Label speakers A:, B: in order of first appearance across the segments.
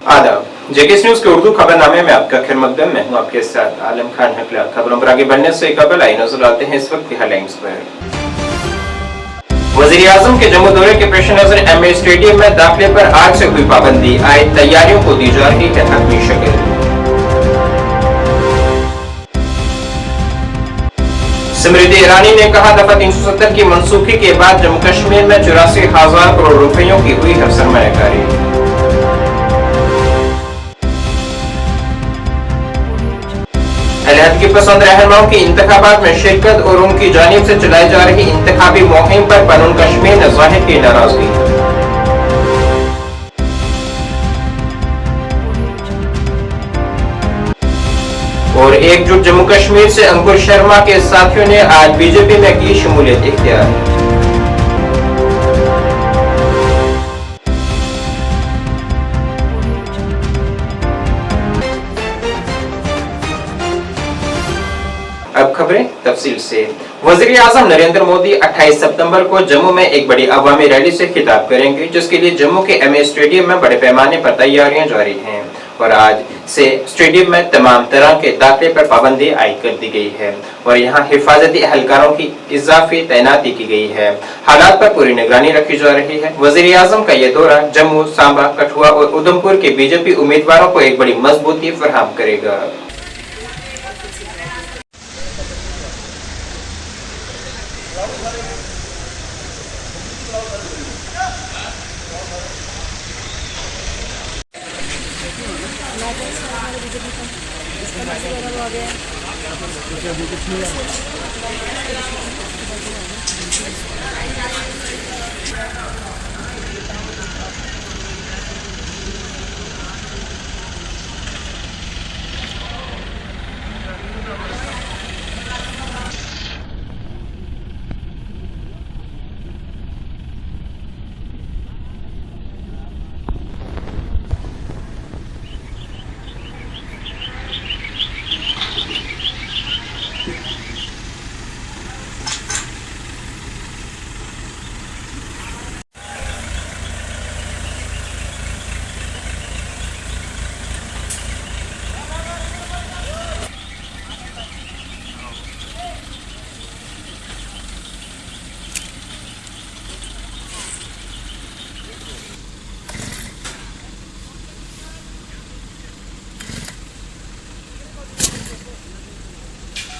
A: आदाब, JKS news के उर्दू खबरनामे में आपका खैर मकदम। मैं हूं आपके साथ आलम खान हकला। खबरों पर आगे बढ़ने से कबल आई नजर आते हैं इस वक्त की हेडलाइंस पर। वजीर-ए-आजम के जम्मू दौरे के पेश नजर एमए स्टेडियम में दाखिले पर आज से हुई पाबंदी, आए तैयारियों को दी जा रही है हतमी शक्ल। स्मृति ईरानी ने कहा, दफा 370 की मनसूखी के बाद जम्मू कश्मीर में 84,000 करोड़ रुपयों की हुई है सरमायाकारी। अलहदगी पसंद रहनुमाओं की इंतखाबात में शिरकत और उनकी जानिब से चलाई जा रही इंतखाबी मुहिम पर पनून कश्मीर ने जाहिर की नाराजगी। और एकजुट जम्मू कश्मीर से अंकुर शर्मा के साथियों ने आज बीजेपी में की शमूलियत इख्तियार। अब खबरें तफसील से। वज़ीर-ए-आज़म नरेंद्र मोदी 28 सितंबर को जम्मू में एक बड़ी अवामी रैली से खिताब करेंगे, जिसके लिए जम्मू के एमए स्टेडियम में बड़े पैमाने पर तैयारियां जारी हैं और आज से स्टेडियम में तमाम तरह के दाखिले पर पाबंदी आयद कर दी गई है और यहां हिफाजती एहलकारों की इजाफी तैनाती की गई है। हालात पर पूरी निगरानी रखी जा रही है। वज़ीर-ए-आज़म का यह दौरा जम्मू, सांबा, कठुआ और उधमपुर के बीजेपी उम्मीदवारों को एक बड़ी मजबूती फराहम करेगा।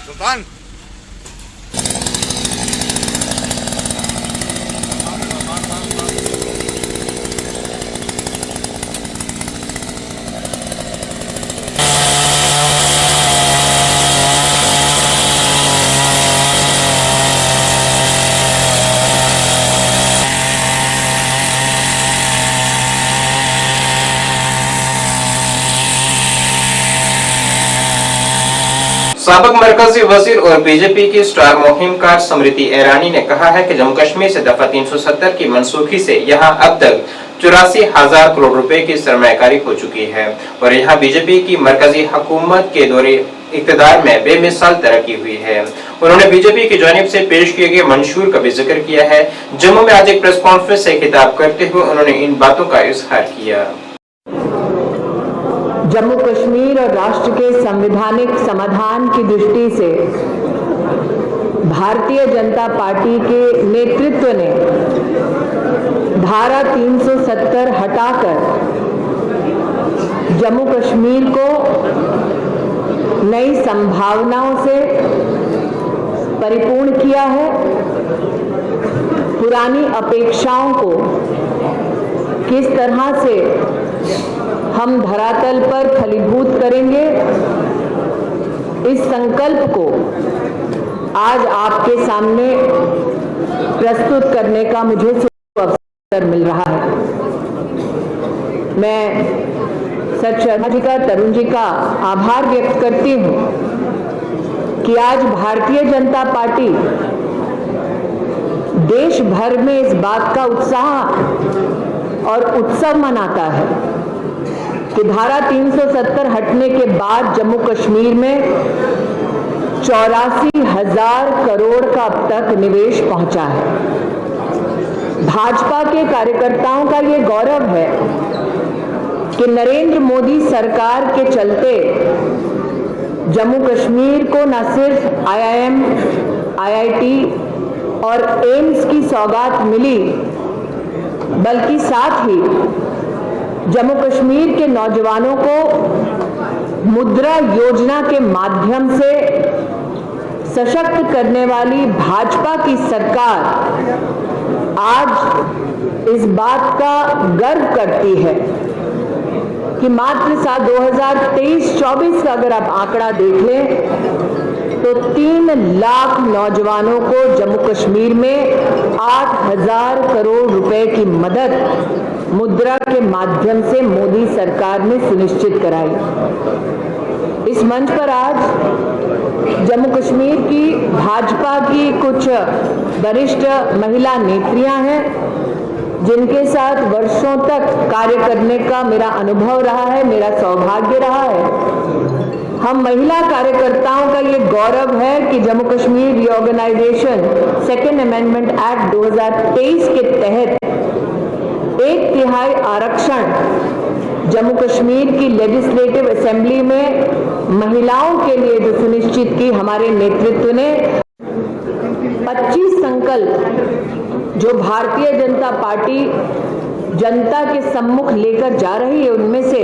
B: सुल्तान
A: साबिक मरकजी वजीर और बीजेपी की स्टार मुहिमकार स्मृति ईरानी ने कहा है कि जम्मू कश्मीर से दफा 370 की मनसूखी से यहां अब तक 84,000 करोड़ रुपए की सरमायाकारी हो चुकी है और यहां बीजेपी की मरकजी हुकूमत के दौरे इक़्तिदार में बेमिसाल तरक्की हुई है। उन्होंने बीजेपी की जानिब से पेश किए गए मंशूर का भी जिक्र किया है। जम्मू में आज एक प्रेस कॉन्फ्रेंस से खिताब करते हुए उन्होंने इन बातों का इजहार किया।
C: जम्मू कश्मीर और राष्ट्र के संवैधानिक समाधान की दृष्टि से भारतीय जनता पार्टी के नेतृत्व ने धारा 370 हटाकर जम्मू कश्मीर को नई संभावनाओं से परिपूर्ण किया है। पुरानी अपेक्षाओं को किस तरह से हम धरातल पर फलीभूत करेंगे, इस संकल्प को आज आपके सामने प्रस्तुत करने का मुझे अवसर मिल रहा है। मैं सर शर्मा जी का, तरुण जी का आभार व्यक्त करती हूं कि आज भारतीय जनता पार्टी देश भर में इस बात का उत्साह और उत्सव मनाता है कि धारा 370 हटने के बाद जम्मू कश्मीर में 84,000 करोड़ का अब तक निवेश पहुंचा है। भाजपा के कार्यकर्ताओं का ये गौरव है कि नरेंद्र मोदी सरकार के चलते जम्मू कश्मीर को न सिर्फ IIM, IIT और एम्स की सौगात मिली, बल्कि साथ ही जम्मू कश्मीर के नौजवानों को मुद्रा योजना के माध्यम से सशक्त करने वाली भाजपा की सरकार आज इस बात का गर्व करती है कि मात्र साल 2023-24 का अगर आप आंकड़ा देख लें तो 3 लाख नौजवानों को जम्मू कश्मीर में 8,000 करोड़ रुपए की मदद मुद्रा के माध्यम से मोदी सरकार ने सुनिश्चित कराई। इस मंच पर आज जम्मू कश्मीर की भाजपा की कुछ वरिष्ठ महिला नेत्रियां हैं जिनके साथ वर्षों तक कार्य करने का मेरा अनुभव रहा है, मेरा सौभाग्य रहा है। हम महिला कार्यकर्ताओं का ये गौरव है कि Jammu Kashmir reorganisation second amendment act 2023 के तहत 1/3 आरक्षण जम्मू कश्मीर की लेजिस्लेटिव असेंबली में महिलाओं के लिए जो सुनिश्चित की हमारे नेतृत्व ने 25 संकल्प जो भारतीय जनता पार्टी जनता के सम्मुख लेकर जा रही है, उनमें से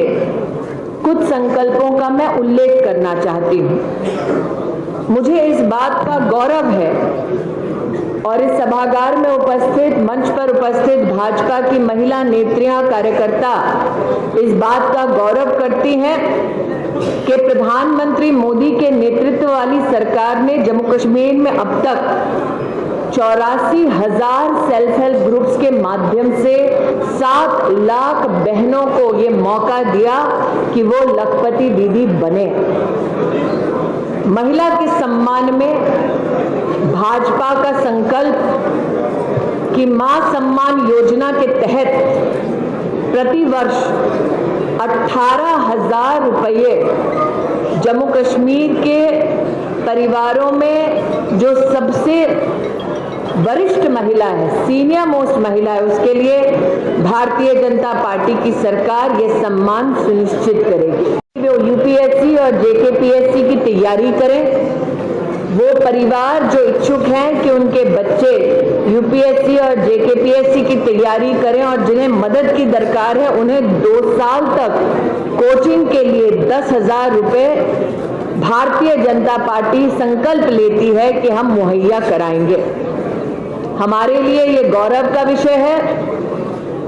C: कुछ संकल्पों का मैं उल्लेख करना चाहती हूं। मुझे इस बात का गौरव है और इस सभागार में उपस्थित, मंच पर उपस्थित भाजपा की महिला नेत्रियां, कार्यकर्ता इस बात का गौरव करती हैं कि प्रधानमंत्री मोदी के नेतृत्व वाली सरकार ने जम्मू कश्मीर में अब तक 84,000 सेल्फ हेल्प ग्रुप्स के माध्यम से 7 लाख बहनों को ये मौका दिया कि वो लखपति दीदी बने। महिला के सम्मान में भाजपा का संकल्प कि मां सम्मान योजना के तहत प्रतिवर्ष 18,000 रुपये जम्मू कश्मीर के परिवारों में जो सबसे वरिष्ठ महिला है, सीनियर मोस्ट महिला है, उसके लिए भारतीय जनता पार्टी की सरकार ये सम्मान सुनिश्चित करेगी। वो यूपीएससी और जेकेपीएससी की तैयारी करें। वो परिवार जो इच्छुक हैं कि उनके बच्चे यूपीएससी और जेकेपीएससी की तैयारी करें और जिन्हें मदद की दरकार है, उन्हें 2 साल तक कोचिंग के लिए 10,000 रुपए भारतीय जनता पार्टी संकल्प लेती है कि हम मुहैया कराएंगे। हमारे लिए ये गौरव का विषय है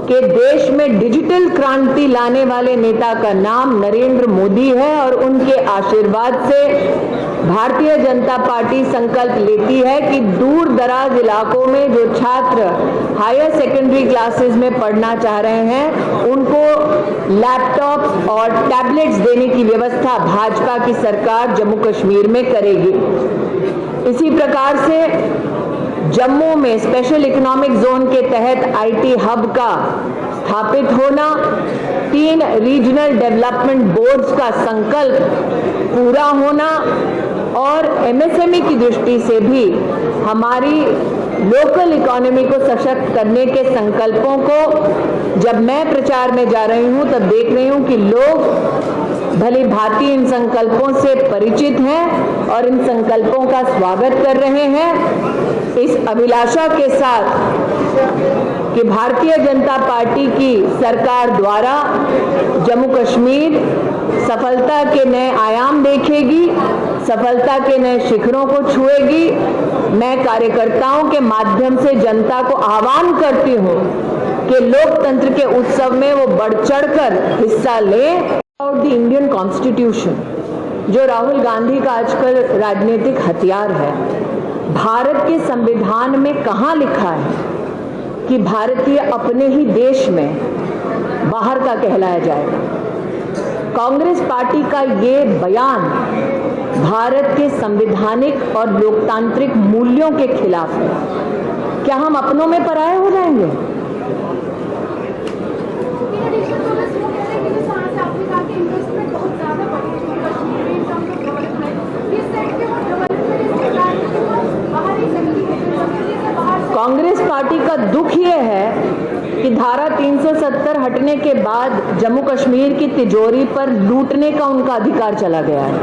C: कि देश में डिजिटल क्रांति लाने वाले नेता का नाम नरेंद्र मोदी है और उनके आशीर्वाद से भारतीय जनता पार्टी संकल्प लेती है कि दूर दराज इलाकों में जो छात्र हायर सेकेंडरी क्लासेस में पढ़ना चाह रहे हैं, उनको लैपटॉप और टैबलेट्स देने की व्यवस्था भाजपा की सरकार जम्मू कश्मीर में करेगी। इसी प्रकार से जम्मू में स्पेशल इकोनॉमिक जोन के तहत आईटी हब का स्थापित होना, 3 रीजनल डेवलपमेंट बोर्ड्स का संकल्प पूरा होना और एमएसएमई की दृष्टि से भी हमारी लोकल इकोनॉमी को सशक्त करने के संकल्पों को जब मैं प्रचार में जा रही हूं तब देख रही हूं कि लोग भली भांति इन संकल्पों से परिचित हैं और इन संकल्पों का स्वागत कर रहे हैं। इस अभिलाषा के साथ कि भारतीय जनता पार्टी की सरकार द्वारा जम्मू कश्मीर सफलता के नए आयाम देखेगी, सफलता के नए शिखरों को छुएगी, मैं कार्यकर्ताओं के माध्यम से जनता को आह्वान करती हूं कि लोकतंत्र के उत्सव में वो बढ़ चढ़कर हिस्सा लें। और द इंडियन कॉन्स्टिट्यूशन जो राहुल गांधी का आजकल राजनीतिक हथियार है, भारत के संविधान में कहां लिखा है कि भारतीय अपने ही देश में बाहर का कहलाया जाएगा। कांग्रेस पार्टी का ये बयान भारत के संवैधानिक और लोकतांत्रिक मूल्यों के खिलाफ है। क्या हम अपनों में पराये हो जाएंगे? कांग्रेस पार्टी का दुख ये है कि धारा 370 आर्टिकल 70 हटने के बाद जम्मू कश्मीर की तिजोरी पर लूटने का उनका अधिकार चला गया है।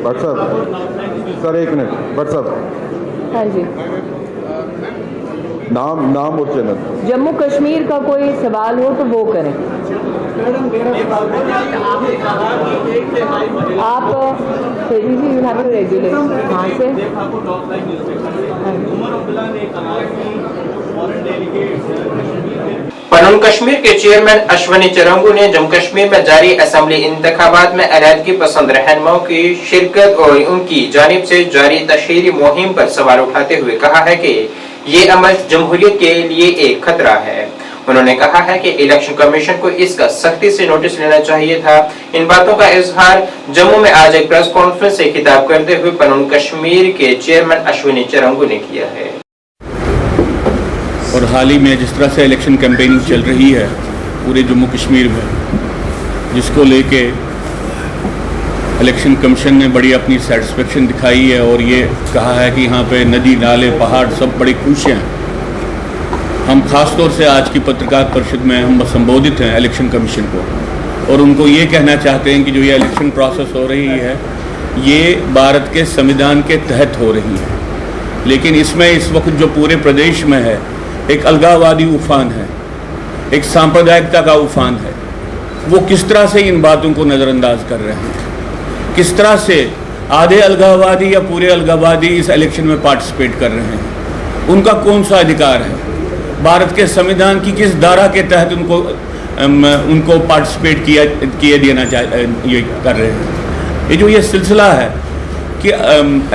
D: भट्ट साहब, सर एक मिनट। भट्ट साहब,
C: हाँ जी,
D: नाम और चैनल।
C: जम्मू कश्मीर का कोई सवाल हो तो वो करें। आप रेगुलेट कहाँ से?
A: पनून कश्मीर के चेयरमैन अश्वनी चरंगू ने जम्मू कश्मीर में जारी असेंबली इंतखाबात में अलहदगी पसंद रहनुमाओं की शिरकत और उनकी जानिब से जारी तशहीरी मुहिम पर सवाल उठाते हुए कहा है कि ये अमल जमहूरियत के लिए एक खतरा है। उन्होंने कहा है कि इलेक्शन कमीशन को इसका सख्ती से नोटिस लेना चाहिए था। इन बातों का इजहार जम्मू में आज एक प्रेस कॉन्फ्रेंस से खिताब करते हुए पनून कश्मीर के चेयरमैन अश्वनी चरंगू ने किया है।
E: और हाल ही में जिस तरह से इलेक्शन कैंपेनिंग चल रही है पूरे जम्मू कश्मीर में, जिसको लेके इलेक्शन कमीशन ने बड़ी अपनी सेटिस्फेक्शन दिखाई है और ये कहा है कि यहाँ पे नदी नाले पहाड़ सब बड़े खुश हैं। हम ख़ास तौर से आज की पत्रकार परिषद में हम संबोधित हैं इलेक्शन कमीशन को और उनको ये कहना चाहते हैं कि जो ये इलेक्शन प्रोसेस हो रही है ये भारत के संविधान के तहत हो रही है, लेकिन इसमें इस वक्त जो पूरे प्रदेश में है एक अलगाववादी उफान है, एक सांप्रदायिकता का उफान है। वो किस तरह से इन बातों को नज़रअंदाज कर रहे हैं, किस तरह से आधे अलगाववादी या पूरे अलगाववादी इस इलेक्शन में पार्टिसिपेट कर रहे हैं। उनका कौन सा अधिकार है? भारत के संविधान की किस धारा के तहत उनको पार्टिसिपेट किए देना ये कर रहे हैं। ये जो ये सिलसिला है कि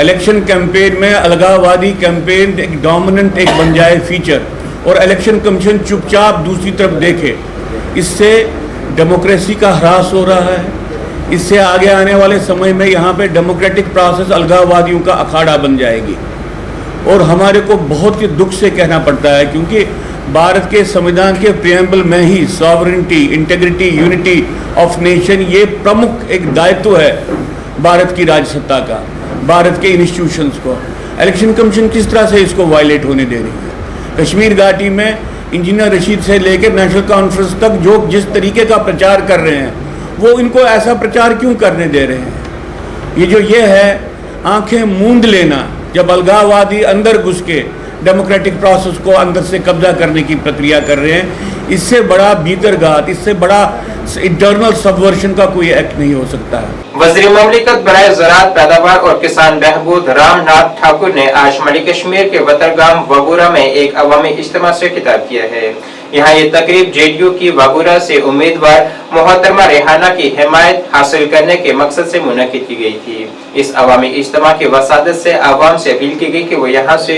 E: इलेक्शन कैंपेन में अलगाववादी कैंपेन एक डोमिनेंट एक बन जाए फीचर और इलेक्शन कमीशन चुपचाप दूसरी तरफ देखे, इससे डेमोक्रेसी का ह्रास हो रहा है। इससे आगे आने वाले समय में यहाँ पे डेमोक्रेटिक प्रोसेस अलगाववादियों का अखाड़ा बन जाएगी और हमारे को बहुत ही दुख से कहना पड़ता है क्योंकि भारत के संविधान के प्रियम्बल में ही sovereignty, integrity, unity of nation ये प्रमुख एक दायित्व है भारत की राजसत्ता का, भारत के इंस्टीट्यूशंस को। इलेक्शन कमीशन किस तरह से इसको वायलेट होने दे रही है। कश्मीर घाटी में इंजीनियर रशीद से लेकर नेशनल कॉन्फ्रेंस तक जो जिस तरीके का प्रचार कर रहे हैं वो इनको ऐसा प्रचार क्यों करने दे रहे हैं। ये जो ये है आंखें मूंद लेना, जब अलगाववादी अंदर घुस के डेमोक्रेटिक प्रोसेस को अंदर से कब्जा करने की प्रक्रिया कर रहे हैं, इससे बड़ा भीतरघात, इससे बड़ा इंटरनल सबवर्शन का कोई एक्ट नहीं हो सकता है।
A: वज़ीर मुमलिकत बराए ज़राअत पैदावार और किसान बहबूद रामनाथ ठाकुर ने आज मली कश्मीर के वतरगाम वगूरा में एक अवामी इज्तिमा से खिताब किया है। यहाँ ये तकरीब जेडीयू की वगूरा से उम्मीदवार मोहतरमा रेहाना की हिमायत हासिल करने के मकसद से मुनक्किद की गई थी। इस अवामी इज्तिमा की वसादत से आवाम से अपील की गई कि वो यहाँ से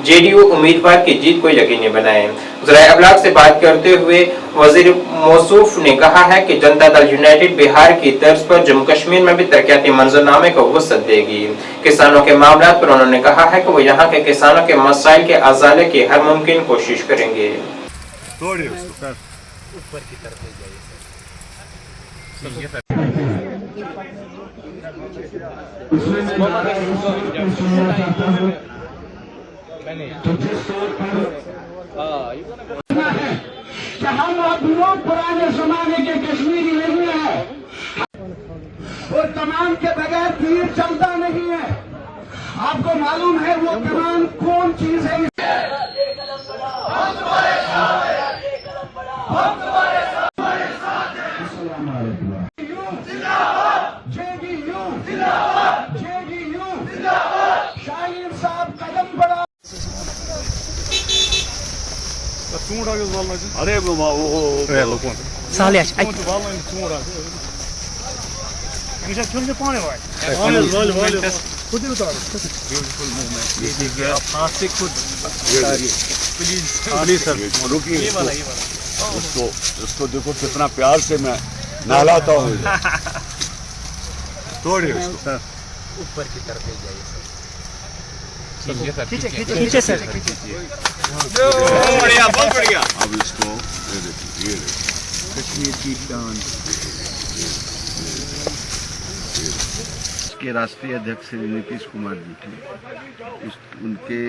A: जेडीयू उम्मीदवार की जीत को यकीनी बनाए। ज़राए अबलाग से बात करते हुए वजीर मौसूफ ने कहा है कि जनता दल यूनाइटेड बिहार की तर्ज पर जम्मू कश्मीर में भी तरक्याती मंजरनामे को वसअत देगी। किसानों के मामला पर उन्होंने कहा है कि वो यहाँ के किसानों के मसाइल के अजाले की हर मुमकिन कोशिश करेंगे।
B: ऊपर की तरफ ले जाइए
F: हम अब लोग पुराने जमाने के कश्मीरी नहीं है, वो कमान के बगैर तीर चलता नहीं है। आपको मालूम है वो कमान कौन चीज है। शाहीन साहब कदम बढ़ा।
B: अरे
G: Salih aç. Ay.
B: इसको देखो कितना प्यार से मैं नहलाता हूँ। तोड़िए इसको।
G: ऊपर की तरफ ले जाइए। खींचे सर।
B: बढ़िया, बहुत बढ़िया। अब इसको ये देखिए, कश्मीर की शान।
H: के राष्ट्रीय अध्यक्ष नीतीश कुमार जी थे, उनके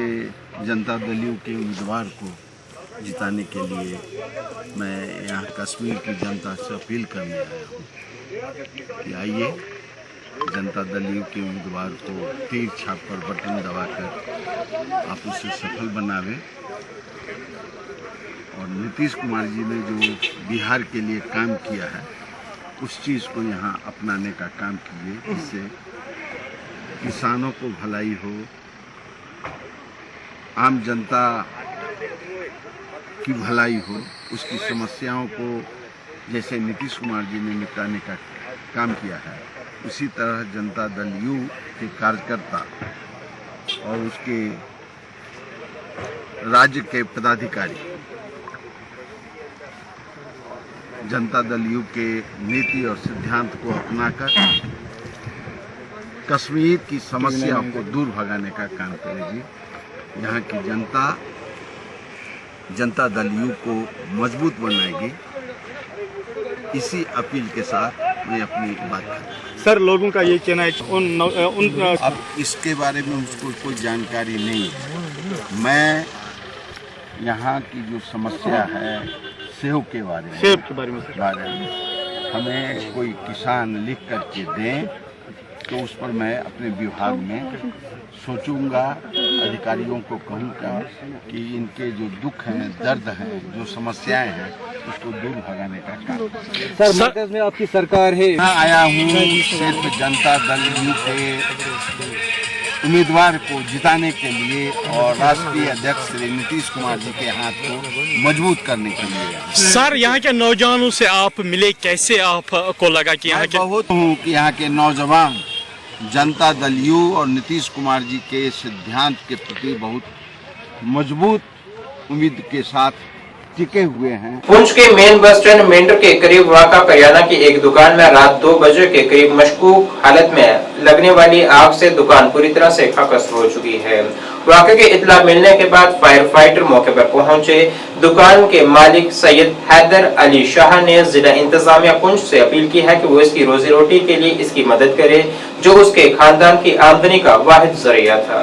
H: जनता दल के उम्मीदवार को जिताने के लिए मैं यहाँ कश्मीर की जनता से अपील करने आया हूँ कि आइए जनता दल यू के उम्मीदवार को तीर छाप पर बटन दबाकर आप उसे सफल बनावें और नीतीश कुमार जी ने जो बिहार के लिए काम किया है उस चीज़ को यहाँ अपनाने का काम कीजिए, जिससे किसानों को भलाई हो, आम जनता की भलाई हो, उसकी समस्याओं को जैसे नीतीश कुमार जी ने निपटाने का काम किया है उसी तरह जनता दल यू के कार्यकर्ता और उसके राज्य के पदाधिकारी जनता दल यू के नीति और सिद्धांत को अपनाकर कश्मीर की समस्याओं को दूर भगाने का काम करेगी। यहाँ की जनता दल यू को मजबूत बनाएगी। इसी अपील के साथ मैं अपनी बात करूँ।
I: सर, लोगों का ये कहना है
H: अब इसके बारे में मुझको कोई जानकारी नहीं है। मैं यहाँ की जो समस्या है सेब के बारे में हमें कोई किसान लिख करके दें तो उस पर मैं अपने विभाग में सोचूंगा, अधिकारियों को कहूँगा कि इनके जो दुख हैं, दर्द हैं, जो समस्याएं हैं उसको दूर भगाने का काम।
I: सर, मरकज में आपकी सरकार है।
H: मैं आया हूँ सिर्फ जनता दल यू के उम्मीदवार को जिताने के लिए और राष्ट्रीय अध्यक्ष श्री नीतीश कुमार जी के हाथ को मजबूत करने के लिए।
I: सर, यहाँ के नौजवानों से आप मिले, कैसे आपको लगा कि यहाँ के
H: बहुत हूँ कि यहाँ के नौजवान जनता दल यू और नीतीश कुमार जी के सिद्धांत के प्रति बहुत मजबूत उम्मीद के साथ टिके हुए हैं।
A: पुंछ के मेन बस स्टैंड मेंढर के करीब वाक़ा करियाना की एक दुकान में रात 2 बजे के करीब मशकूक हालत में लगने वाली आग से दुकान पूरी तरह से खाकस हो चुकी है। वाक़े की इत्तला मिलने के बाद फायर फाइटर मौके पर पहुंचे। दुकान के मालिक सैयद हैदर अली शाह ने जिला इंतजामिया पुंछ से अपील की है कि वो इसकी रोजी रोटी के लिए इसकी मदद करे, जो उसके खानदान की आमदनी का वाहिद जरिया था।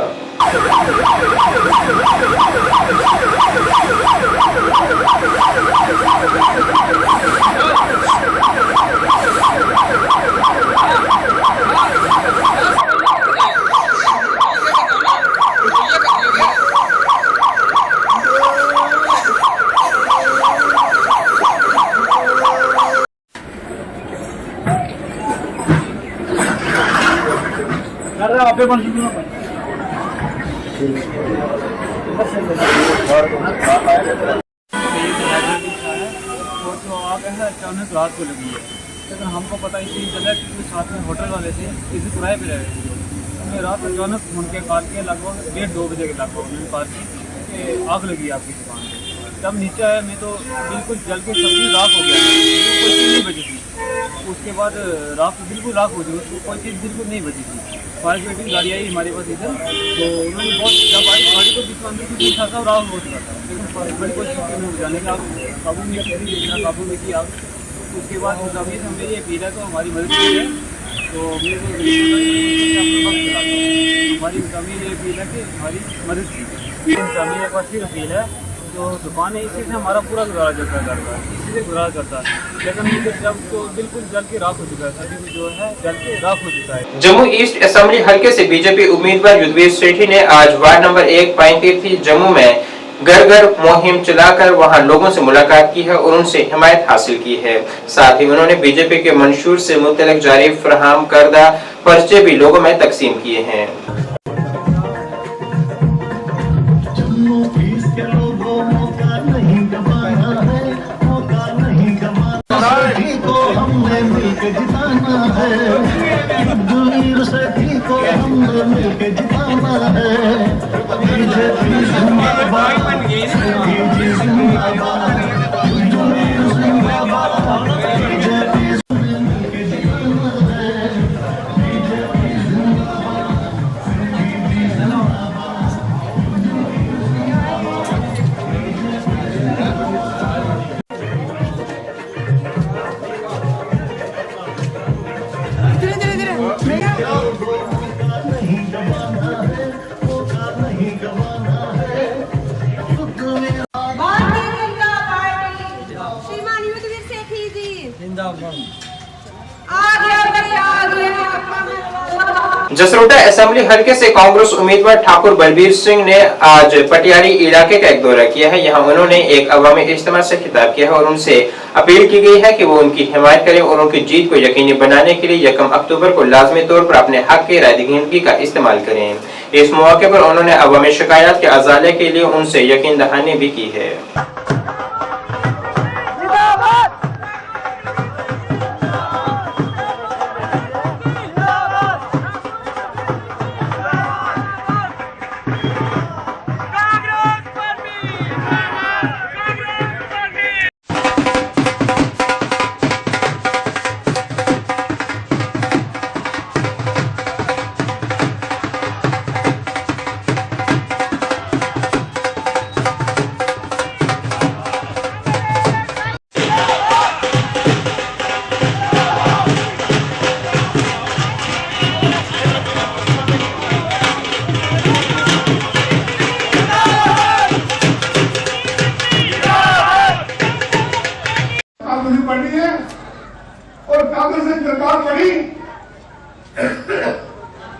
J: अचानक रात को लगी है, लेकिन हमको पता इसी चला कि साथ में होटल वाले थे, किसी किराए पे रह रहे थे। हमने रात अचानक फोन के कॉल किया, लगभग 1:30-2 बजे के लगभग उन्होंने कॉल की कि आग लगी आपकी दुकान पे। जब नीचे आया मैं तो बिल्कुल जल के सब्जी राख हो गया, कोई चीज़ नहीं बची थी। उसके बाद राख बिल्कुल राख हो गई, उसको कोई चीज़ बिल्कुल नहीं बची थी। फायर ब्रिगेड की गाड़ी आई हमारे पास इधर, तो उन्होंने बहुत जब आई गाड़ी को जिसको अंदर कुछ था सब राख हो चुका था, लेकिन बड़ी कोशिश की में बुझाने का काबू में किसी इतना काबू में किया। उसके बाद मुताबिक हमें ये अपील है तो हमारी मदद की है, तो हमारी मुताबिक ये अपील है कि हमारी मदद की। मुताबिक एक बार फिर अपील है, जो दुकान है इसी से हमारा पूरा गुजारा चलता है, घर का इसी से गुजारा करता है, लेकिन मुझे जब तो बिल्कुल जल के राख हो चुका है, सभी जो है जल के राख हो चुका है।
A: जम्मू ईस्ट असेंबली हल्के से बीजेपी उम्मीदवार युद्धवीर सेठी ने आज वार्ड नंबर 1 पाइनतीर्थी जम्मू में घर घर मुहिम चलाकर वहां लोगों से मुलाकात की है और उनसे हिमायत हासिल की है। साथ ही उन्होंने बीजेपी के मंशूर से मुतल्लिक जारी फराहम करदा पर्चे भी लोगों में तकसीम किए हैं। जसरोटा असेंबली हलके से कांग्रेस उम्मीदवार ठाकुर बलबीर सिंह ने आज पटियाली इलाके का एक दौरा किया है। यहां उन्होंने एक अवामी इज्तिमा से खिताब किया है और उनसे अपील की गई है कि वो उनकी हिमायत करें और उनकी जीत को यकीनी बनाने के लिए 1 अक्टूबर को लाजमी तौर पर अपने हक की रायदहिंदगी का इस्तेमाल करें। इस मौके पर उन्होंने अवामी शिकायत के अजाले के लिए उनसे यकीन दहानी भी की है।
F: पढ़नी है और कांग्रेस ने सरकार पढ़ी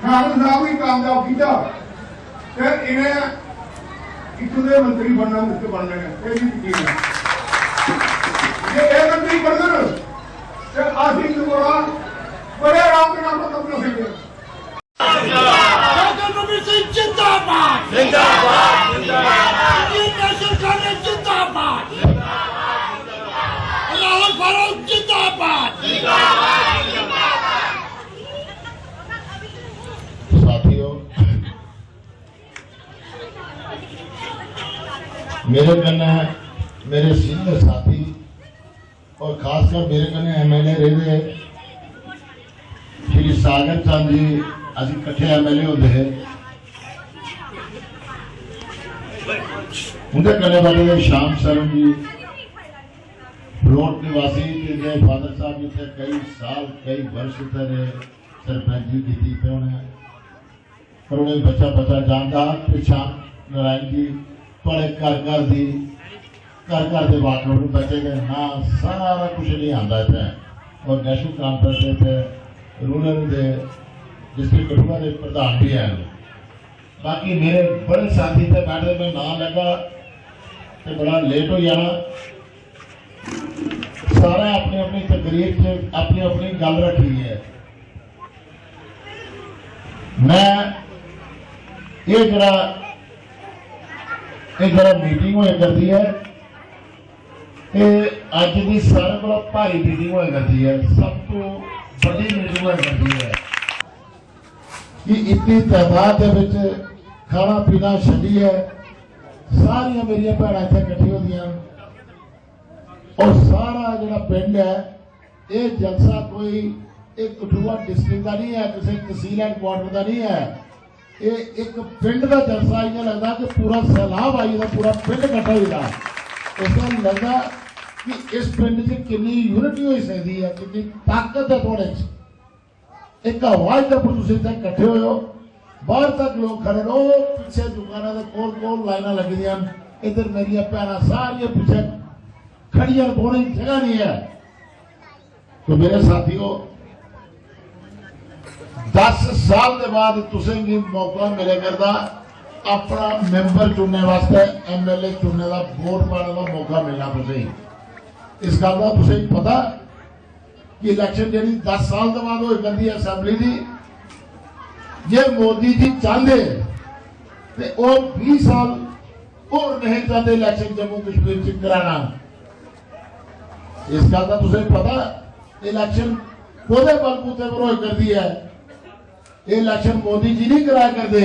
F: कांग्रेस ने भी कामयाब किया फिर इन्हें इतने मंत्री बनना मुझसे बनने ये एक मंत्री बनना फिर आसिफ दुबारा बड़े आराम के नाम पर अपना सीखे जिंदाबाद जिंदाबाद जिंदाबाद जिंदाबाद
K: साथियों, मेरे कन्ने मेरे सीनियर साथी और खासकर मेरे कन्ने MLA रहे श्री सागर चंद जी अभी कट्ठे MLA होंगे हैं उनके कन्ने बैठे श्याम शरण जी रोड निवासी जिनके फादर साहब इतने कई साल कई वर्ष इतने सरपंची की पे उन्हें पर उन्हें बच्चा जानता पिछा नारायण जी थोड़े घर दे वाकई में बच्चे के ना सारा कुछ नहीं आता थे और नेशनल कॉन्फ्रेंस थे रूरल के डिस्ट्रिक्ट कठुआ के प्रधान भी हैं बाकी मेरे बड़े साथी थे बैठे में ना लगा तो बड़ा लेट हो जाना सारा अपनी अपनी तकरीर से अपनी अपनी गल रखी है। मैं ये जरा मीटिंग हो करती है अज की सारे को भारी मीटिंग हो करती है सब तो बड़ी मीटिंग हो करती है कि इतनी तादाद के खाना पीना छड़ी है सारिया मेरिया भैन इतने कट्ठी होंदियां और सारा जो पिंड है ये जलसा कोई एक कठुआ डिस्ट्रिक्ट का नहीं है किसी तहसील हेडक्वार्टर का नहीं है ये एक पिंड का जलसा इं लगता कि पूरा सैलाब आई पूरा पिंड कट्ठा होगा इसलिए लगता कि इस पिंड से कितनी यूनिटी हो सकती है कितनी ताकत है थोड़े एक आवाज के पर तुम कट्ठे हो बाहर तक लोग खड़े रहो पिछे दुकाना के कोल लाइना लगी दी इधर मेरिया भैन सारिया पिछे खड़िया बोने की जगह नहीं है तो मेरे साथियों 10 साल के बाद तुसें भी मौका मिले करता अपना मेंबर चुनने वास्ते MLA चुनने का वोट पाने का मौका मिलना तुसें इस गल का तुसें पता कि इलेक्शन जी 10 साल के बाद हो करती असेंबली की जे मोदी जी चाहते तो 20 साल और नहीं चाहते इलेक्शन जम्मू कश्मीर च कराना इस गल का तुसें पता इलेक्शन कोदे बलबूते पर हो करती है ये इलेक्शन मोदी जी नहीं कराया करते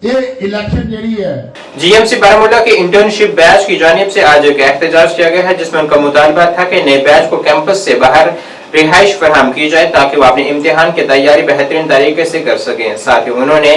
K: ये इलेक्शन जी है।
A: GMC बारामूला के इंटर्नशिप बैच की जानिब से आज एक एहतजाज किया गया है जिसमें उनका मुतालबा था कि नए बैच को कैंपस से बाहर रिहाइश फराहम की जाए ताकि वो अपने इम्तिहान की तैयारी बेहतरीन तरीके से कर सकें। साथ ही उन्होंने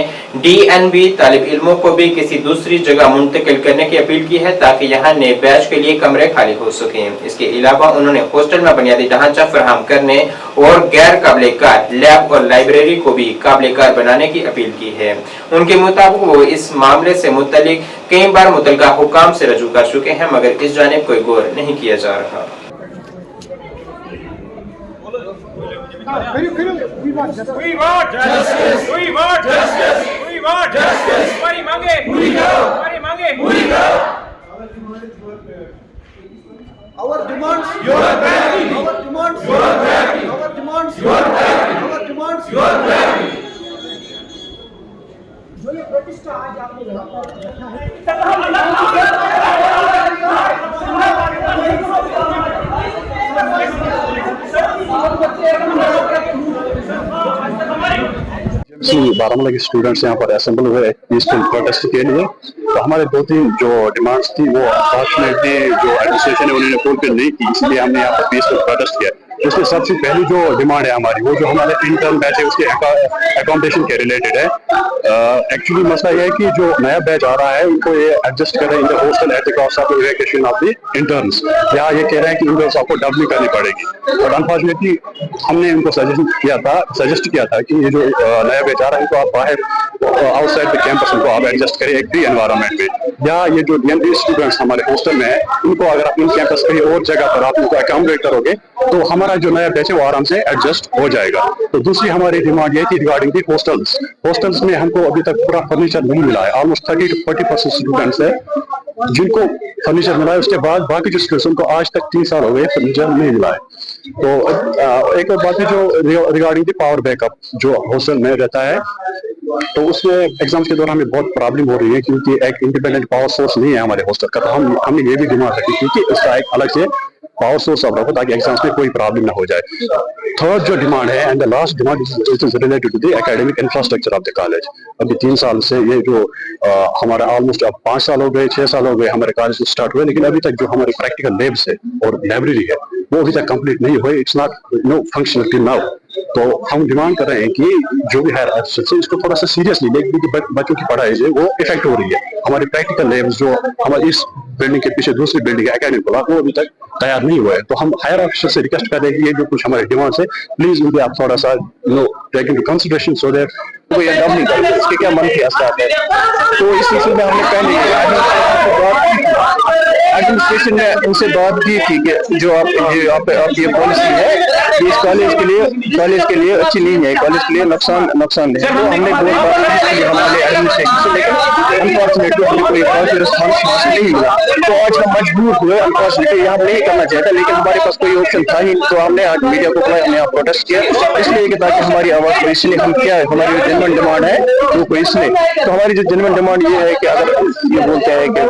A: DNB तालिब इल्मों को भी किसी दूसरी जगह मुंतकिल करने की अपील की है ताकि यहाँ नए बैच के लिए कमरे खाली हो सकें। इसके अलावा उन्होंने हॉस्टल में बुनियादी ढांचा फराहम करने और गैर काबिल कार लैब और लाइब्रेरी को भी काबिल कार बनाने की अपील की है। उनके मुताबिक वो इस मामले से मुतल्लिक कई बार मुतलका हुकाम से रजू कर चुके हैं मगर इस जानिब कोई गौर नहीं किया जा रहा। हमारी मांगे पूरी करो, हमारी मांगे पूरी करो।
F: Our demands, your gravity. Our demands, your gravity. Our demands, your gravity. Our demands, your gravity. जो ये प्रतिष्ठ आज आपने यहाँ पर रखा है,
L: बारामूला के स्टूडेंट्स यहाँ पर असेंबल हुए पीसफुल प्रोटेस्ट के लिए। तो हमारे 2-3 जो डिमांड्स थी वो अनफॉर्चुनेटली जो एडमिनिस्ट्रेशन है उन्होंने फुलफिल नहीं की, इसलिए हमने यहाँ पर पीसफुल प्रोटेस्ट किया। इसमें सबसे पहली जो डिमांड है हमारी, वो जो हमारे इंटर्न बैच है उसके अकोमोडेशन के रिलेटेड है। एक्चुअली मसला यह है कि जो नया बैच आ रहा है उनको ये एडजस्ट करें in the hostel at the cost of evacuation of the interns. यहाँ ये कह रहे हैं कि इंटर्न्स आपको डबलिंग करनी पड़ेगी, और अनफॉर्चुनेटली हमने इनको सजेस्ट किया था कि ये जो नया बैच आ रहा है इनको आप बाहर आउटसाइड द कैंपस उनको आप एडजस्ट करें एक फ्री एनवायरनमेंट में। या ये जो DNB स्टूडेंट्स हमारे हॉस्टल में है उनको अगर आप इन कैंपस कहीं और जगह पर आप उनको अकोमोडेट करोगे तो हमारा जो नया बैच है वो आराम से एडजस्ट हो जाएगा। तो दूसरी हमारी डिमांड ये थी रिगार्डिंग दी हॉस्टल्स में हमको अभी तक पूरा फर्नीचर नहीं मिला है। ऑलमोस्ट 30 to 40% स्टूडेंट्स है जिनको फर्नीचर मिला है, उसके बाद बाकी जो स्टूडेंट्स उनको आज तक 3 साल हो गए फर्नीचर नहीं मिला है। तो एक और बात है जो रिगार्डिंग दी पावर बैकअप जो हॉस्टल में रहता है, तो उसमें एग्जाम्स के दौरान हमें बहुत प्रॉब्लम हो रही है क्योंकि एक इंडिपेंडेंट पावर सोर्स नहीं है हमारे हॉस्टल का। तो हमने ये भी डिमांड रखी थी कि उसका एक अलग से पावर सोर्स आप रखो ताकि एग्जाम्स में कोई प्रॉब्लम ना हो जाए। थर्ड जो डिमांड है and the last demand is related to the academic infrastructure of the college. अभी 3 साल से ये जो हमारा ऑलमोस्ट अब 5 साल हो गए 6 साल हो गए हमारे कॉलेज स्टार्ट हुए, लेकिन अभी तक जो हमारे प्रैक्टिकल लैब्स है और लाइब्रेरी है वो अभी तक कंप्लीट नहीं हुए। It's not know functional till now. तो हम डिमांड कर रहे हैं कि जो भी हायर एजुकेशन इसको थोड़ा सा सीरियसली लेकिन बच्चों की पढ़ाई जो वो इफेक्ट हो रही है। हमारी प्रैक्टिकल लैब्स जो हमारी इस बिल्डिंग के पीछे दूसरी बिल्डिंग है एकेडमिक ब्लॉक वो अभी तक तैयार नहीं हुआ है। तो हम हायर ऑफिसर से रिक्वेस्ट कर रहे हैं कि ये जो कुछ हमारे डिमांड्स है प्लीज उनके आप थोड़ा सा take into consideration so that वो ये डब नहीं करें। इसके क्या मन के असर है, तो इस सिलसिले में हमने पहले एडमिनिस्ट्रेशन ने उनसे बात की थी कि जो आप ये पॉलिसी है इस कॉलेज के लिए अच्छी नहीं है, कॉलेज के लिए नुकसान है। तो हमने बहुत बार हमारे एडमिनिस्ट्रेशन से, लेकिन अनफॉर्चुनेटली हमें कोई रिस्पॉन्स नहीं मिला। तो आज हम मजबूर हुए अनफॉर्चुनेटली यहाँ नहीं करना चाहता, लेकिन हमारे पास कोई ऑप्शन था ही। तो हमने आज मीडिया को हमने यहाँ प्रोटेस्ट किया इसलिए कि ताकि हमारी आवाज को, इसलिए हम क्या है हमारी जो जेन्युइन डिमांड है वो कोई इसलिए। तो हमारी जो जेन्युइन डिमांड ये है कि अगर ये बोलते हैं कि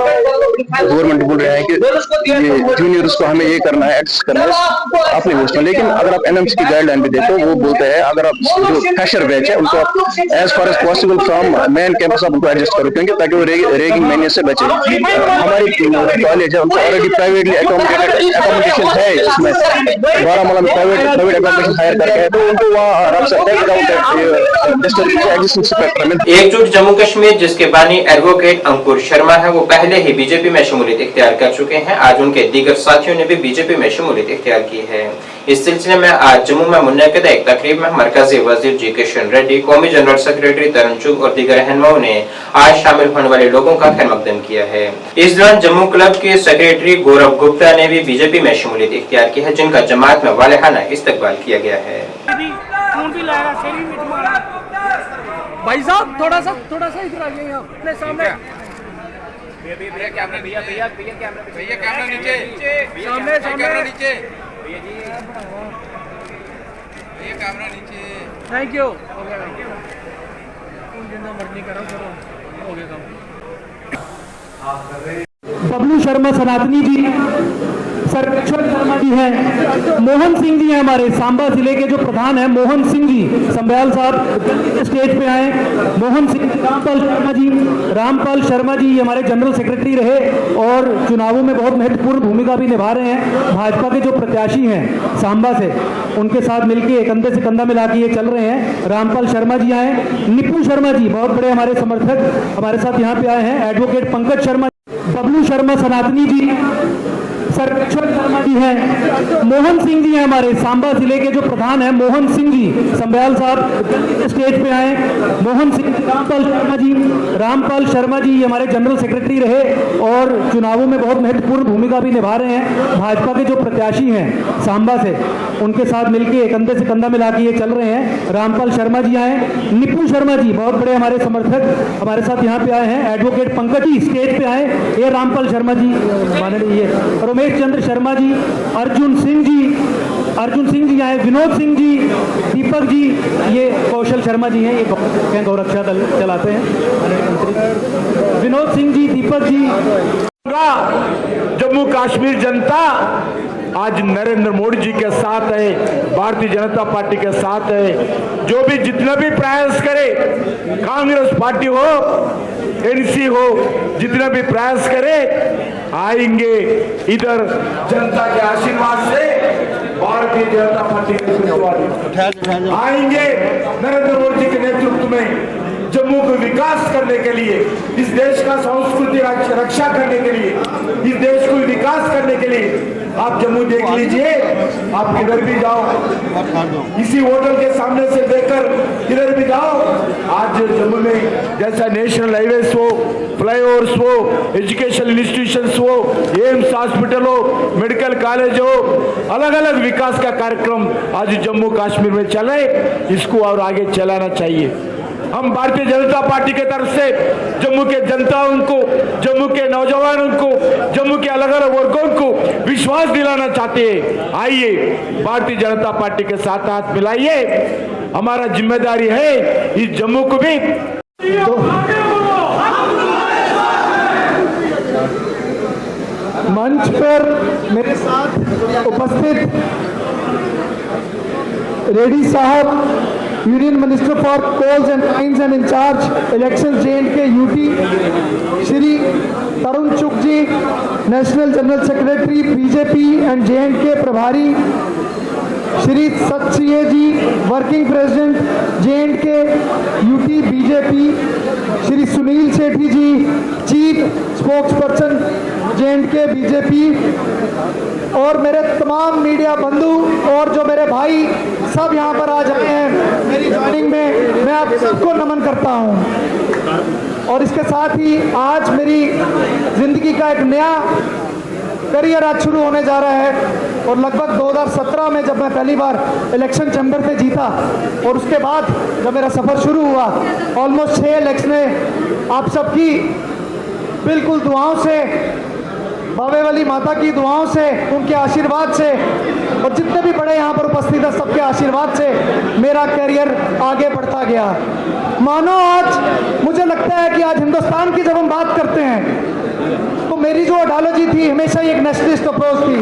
L: गवर्नमेंट बोल रहे हैं कि ये जूनियर्स को हमें ये करना है एडजस्ट करना है अपने हॉस्टल, लेकिन अगर आप NMC की गाइडलाइन भी देखो वो बोलते हैं अगर आप जो फ्रेशर बैच है उनको as far as possible from main campus आप उनको एडजस्ट करो, क्योंकि ताकि वो रेगिंग मैन्य से बचे। हमारी कॉलेज है उनको ऑलरेडी प्राइवेटली अकोमोडेशन है, इसमें बारामूला में प्राइवेट अकोमोडेशन हायर करके है, तो उनको वहाँ रख सकते हैं।
A: एकजुट जम्मू कश्मीर जिसके बानी एडवोकेट अंकुर शर्मा है वो पहले ही बीजेपी में शमूलियत इख्तियार कर चुके हैं। आज उनके दीगर साथियों ने भी बीजेपी में शमूलियत इख्तियार की है। इस सिलसिले में आज जम्मू में मुनक्किद एक तकरीब में मरकजी वजीर जी किशन रेड्डी, कौमी जनरल सेक्रेटरी तरन चुग और दीगर रहनुमाओं ने आज शामिल होने वाले लोगों का खैर मकदम किया है। इस दौरान जम्मू क्लब के सेक्रेटरी गौरव गुप्ता ने भी बीजेपी में शमूलियत इख्तियार की है, जिनका जमात में वालेहाना इस्तकबाल किया गया है।
J: भाई साहब थोड़ा सा इधर आइए, अपने सामने कैमरा नीचे कैमरा नीचे। Thank you. हो गया
M: बबलू शर्मा सनातनी जी, सर्वेश्वर शर्मा जी हैं, मोहन सिंह जी हैं हमारे सांबा जिले के जो प्रधान हैं मोहन सिंह जी संभयाल साहब स्टेज पे आए। मोहन सिंह, रामपाल शर्मा जी हमारे जनरल सेक्रेटरी रहे और चुनावों में बहुत महत्वपूर्ण भूमिका भी निभा रहे हैं। भाजपा के जो प्रत्याशी हैं सांबा से उनके साथ मिलकर कंधे से कंधा मिला के ये चल रहे हैं। रामपाल शर्मा जी आए, निपू शर्मा जी बहुत बड़े हमारे समर्थक हमारे साथ यहाँ पे आए हैं, एडवोकेट पंकज शर्मा, बबलू शर्मा सनातनी जी, सर्वेश्वर शर्मा जी जी हैं, मोहन सिंह जी हैं हमारे सांबा जिले के जो प्रधान हैं, मोहन सिंह जी संभयाल साहब स्टेज पे आए। मोहन सिंह, रामपाल शर्मा जी हमारे जनरल सेक्रेटरी रहे और चुनावों में बहुत महत्वपूर्ण भूमिका भी निभा रहे हैं। भाजपा के जो प्रत्याशी हैं सांबा से, उनके साथ मिलकर कंधे से कंधा मिला के ये चल रहे हैं। रामपाल शर्मा जी आए, निपू शर्मा जी बहुत बड़े हमारे समर्थक हमारे साथ यहाँ पे आए हैं। एडवोकेट पंकज जी स्टेज पे आए, ये रामपाल शर्मा जी माननीय, रमेश चंद्र शर्मा जी, अर्जुन सिंह जी आए, विनोद सिंह जी, दीपक जी, ये कौशल शर्मा जी हैं, ये गौरक्षा दल चलाते हैं। विनोद सिंह जी, दीपक जी।
K: जम्मू कश्मीर जनता आज नरेंद्र मोदी जी के साथ है, भारतीय जनता पार्टी के साथ है। जो भी जितना भी प्रयास करे, कांग्रेस पार्टी हो, एनसी हो, जितना भी प्रयास करे, आएंगे इधर जनता के आशीर्वाद से, भारतीय जनता पार्टी के आएंगे नरेंद्र मोदी जी के नेतृत्व में। जम्मू को विकास करने के लिए, इस देश का संस्कृति रक्षा करने के लिए, इस देश को विकास करने के लिए आप जम्मू देख लीजिए, आप किधर भी जाओ, इसी होटल के सामने से देखकर किधर भी जाओ, आज जम्मू में जैसा नेशनल हाईवेज हो, फ्लाईओवर्स हो, एजुकेशन इंस्टीट्यूशंस हो, एम्स हॉस्पिटल हो, मेडिकल कॉलेज हो, अलग अलग विकास का कार्यक्रम आज जम्मू कश्मीर में चले, इसको और आगे चलाना चाहिए। हम भारतीय जनता पार्टी के तरफ से जम्मू के जनताओं को, जम्मू के नौजवानों को, जम्मू के अलग अलग वर्गों को विश्वास दिलाना चाहते हैं। आइए भारतीय जनता पार्टी के साथ हाथ मिलाइए, हमारा जिम्मेदारी है इस जम्मू को भी
M: मंच पर मेरे साथ उपस्थित रेड्डी साहब, union minister for coals and mines and incharge election J&K UT, Shri Tarun Chugh ji, national general secretary BJP and J&K प्रभारी, श्री सत्सिए ji, working president J&K UT BJP, Shri Sunil Sethi ji, chief spokesperson J&K BJP, और मेरे तमाम मीडिया बंधु और जो मेरे भाई सब यहाँ पर आ जाए हैं मेरी ज्वाइनिंग में, मैं आप सबको नमन करता हूँ। और इसके साथ ही आज मेरी जिंदगी का एक नया करियर आज शुरू होने जा रहा है। और लगभग 2017 में जब मैं पहली बार इलेक्शन चैम्बर से जीता, और उसके बाद जब मेरा सफ़र शुरू हुआ, ऑलमोस्ट 6 इलेक्शनें आप सबकी बिल्कुल दुआओं से, बाबे वाली माता की दुआओं से, उनके आशीर्वाद से, और जितने भी बड़े यहाँ पर उपस्थित हैं सबके आशीर्वाद से मेरा करियर आगे बढ़ता गया। मानो आज मुझे लगता है कि आज हिंदुस्तान की जब हम बात करते हैं तो मेरी जो आइडियोलॉजी थी हमेशा ही एक नेशनलिस्ट अप्रोच थी।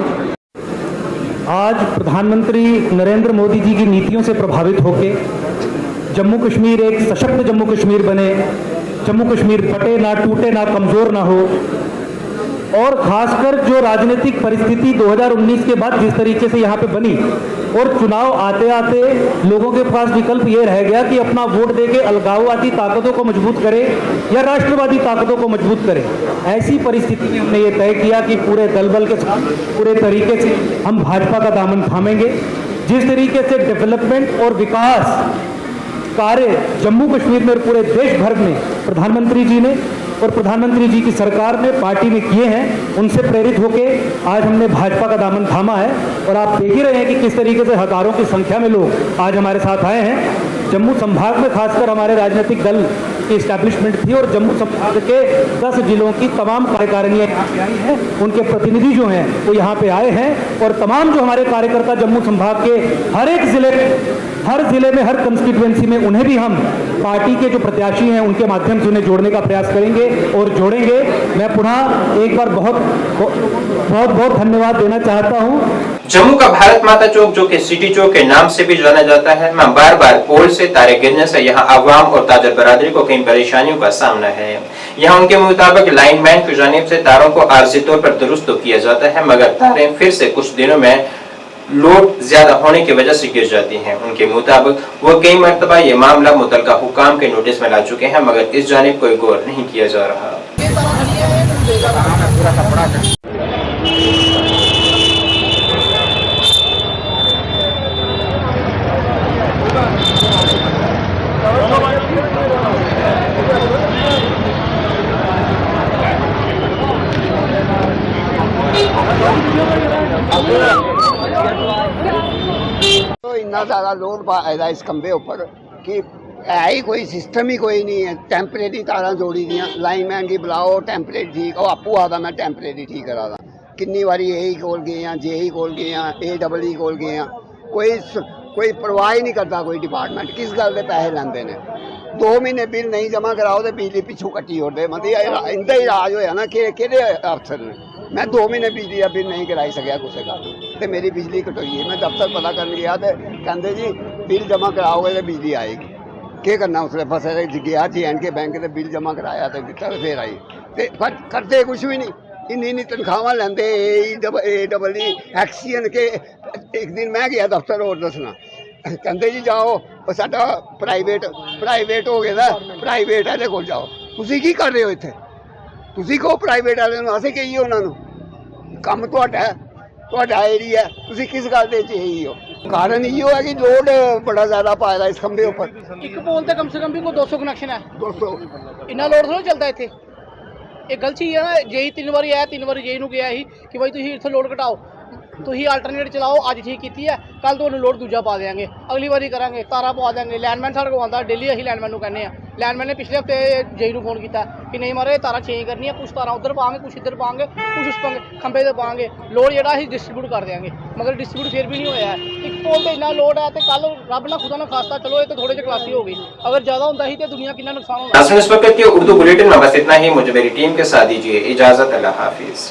M: आज प्रधानमंत्री नरेंद्र मोदी जी की नीतियों से प्रभावित होकर जम्मू कश्मीर एक सशक्त जम्मू कश्मीर बने, जम्मू कश्मीर फटे ना, टूटे ना, कमज़ोर ना हो। और खासकर जो राजनीतिक परिस्थिति 2019 के बाद जिस तरीके से यहाँ पे बनी, और चुनाव आते आते लोगों के पास विकल्प ये रह गया कि अपना वोट देके अलगाववादी ताकतों को मजबूत करे या राष्ट्रवादी ताकतों को मजबूत करे। ऐसी परिस्थिति में हमने ये तय किया कि पूरे दलबल के साथ, पूरे तरीके से हम भाजपा का दामन थामेंगे। जिस तरीके से डेवलपमेंट और विकास कार्य जम्मू कश्मीर में और पूरे देश भर में प्रधानमंत्री जी ने और प्रधानमंत्री जी की सरकार ने, पार्टी ने किए हैं, उनसे प्रेरित होकर आज हमने भाजपा का दामन थामा है। और आप देख ही रहे हैं कि किस तरीके से हजारों की संख्या में लोग आज हमारे साथ आए हैं। जम्मू संभाग में खासकर हमारे राजनीतिक दल की इस्टेब्लिशमेंट थी और जम्मू संभाग के 10 जिलों की तमाम कार्यकारिणियाँ यहाँ पे आई हैं, उनके प्रतिनिधि जो हैं वो यहाँ पे आए हैं। और तमाम जो हमारे कार्यकर्ता जम्मू संभाग के हर एक जिले में, हर कंस्टिट्यूएंसी में, उन्हें भी हम पार्टी के जो प्रत्याशी हैं उनके माध्यम से उन्हें जोड़ने का प्रयास करेंगे और जोड़ेंगे। मैं पुनः एक बार बहुत बहुत धन्यवाद देना चाहता हूँ।
A: जम्मू का भारत माता चौक, जो कि सिटी चौक के नाम से भी जाना जाता है, मैं बार बार पोल से तारे गिरने से यहाँ अवाम और ताजर बरादरी को कई परेशानियों का सामना है। यहाँ उनके मुताबिक लाइनमैन की जानिब से तारों को आर्जी तौर पर दुरुस्त तो किया जाता है, मगर तारें फिर से कुछ दिनों में लोड ज्यादा होने की वजह से गिर जाती हैं। उनके मुताबिक वो कई मरतबा ये मामला मुतलका हुकाम के नोटिस में ला चुके हैं, मगर इस जानिब कोई गौर नहीं किया जा रहा।
F: तो इन्ना ज़्यादा लोड पाया इस खंबे उपर कि है ही कोई सिस्टम ही कोई नहीं है। टैंपरेरी तारा जोड़ी दियाँ, लाइनमैन की बुलाओ टैंपरेरी ठीक, वो आपू आता मैं टैंपरेरी ठीक करा दा। किन्नी बारी ए कोल गए हैं, जे कोल गए हैं, AEE कोल गए हैं, कोई परवाह ही नहीं करता कोई डिपार्टमेंट। किस गल के पैसे लेंदे ने। 2 महीने बिल नहीं जमा कराओ तो बिजली पिछू कट्टी उड़ते। मतलब इंदा ही राज होया ना कि अफसर ने। मैं 2 महीने बिजली का बिल नहीं कराई सकिया किसी का, तो मेरी बिजली कटोई है। मैं दफ्तर पता करने गया तो कहते जी बिल जमा कराओगे तो बिजली आएगी। क्या करना उसने फसे गया JNK बैंक से बिल जमा कराया तो फिर आई, तो करते कुछ भी नहीं। इन्नी तनख्वाह लेंदे AEE एक्सीएन के। एक दिन मैं गया दफ्तर और दसना, कहते जी जाओ साडा प्राइवेट हो गया, प्राइवेट वाले को जाओ। तुसीं की कर रहे हो इत्थे? तुसीं कहो प्राइवेट वाले नूं, असीं कहिए उन्हां नूं काम तुहाडा एरिया, तुसीं किस गल दे च ही हो? कारण इहो है कि लोड बड़ा ज़्यादा पाया इस खंबे उपर।
N: एक पोल ते कम से कम भी कोई 200 कनैक्शन है।
F: 200
N: इन्ना लोड थोड़ा चलता इत्थे। ये गलत चीज़ है ना। जेई 3 बारी आया, 3 बारी जेई नूं गया ही कि भाई तुसीं इत्थे लोड घटाओ, तुसीं अल्टरनेट चलाओ। अज ठीक की है, कल तुहानूं लोड दूजा पा देंगे, अगली बारी करांगे तारा पवा देंगे। लैंडमैन साढ़े को आंदा डेली, असीं लैंडमैन नूं कहने आ। लैंडमैन ने पिछले हफ्ते जेई नूं फोन किया कि नहीं मारे तारा चेंज करनी है, कुछ तारा उधर पाएंगे, कुछ इधर पाएंगे, कुछ उस खंबे से पाएंगे। लोड जेह्ड़ा असीं डिस्ट्रीब्यूट कर देंगे, मगर डिस्ट्रीब्यूट फिर भी नहीं होया है। एक पोल तो इन्ना लोड है, तो कल रब ना खुदा ना खास्ता, चलो ये तो थोड़े जे क्लासी हो गई, अगर ज़्यादा होता ही तो दुनिया कितना नुकसान होना।
A: इस वक्त के उर्दू बुलेटिन में बस इतना ही। मुझे मेरी टीम के साथ दीजिए इजाजत। अल्लाह हाफिज।